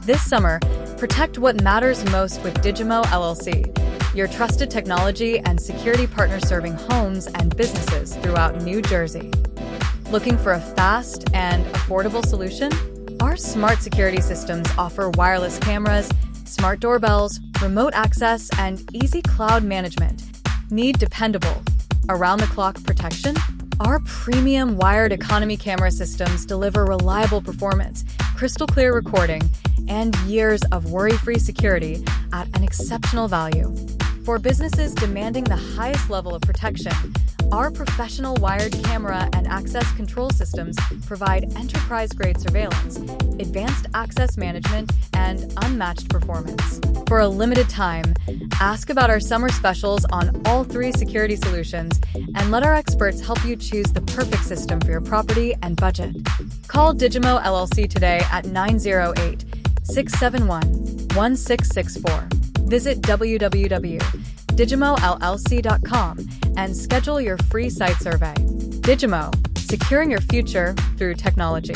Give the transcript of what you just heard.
This summer, protect what matters most with DIGIMO LLC, your trusted technology and security partner serving homes and businesses throughout New Jersey. Looking for a fast and affordable solution? Our smart security systems offer wireless cameras, smart doorbells, remote access, and easy cloud management. Need dependable, around-the-clock protection? Our premium wired economy camera systems deliver reliable performance, crystal clear recording, and years of worry-free security at an exceptional value. For businesses demanding the highest level of protection, our professional wired camera and access control systems provide enterprise-grade surveillance, advanced access management, and unmatched performance. For a limited time, ask about our summer specials on all 3 security solutions and let our experts help you choose the perfect system for your property and budget. Call DIGIMO LLC today at 908-671-1664. Visit www.digimollc.com and schedule your free site survey. DIGIMO, securing your future through technology.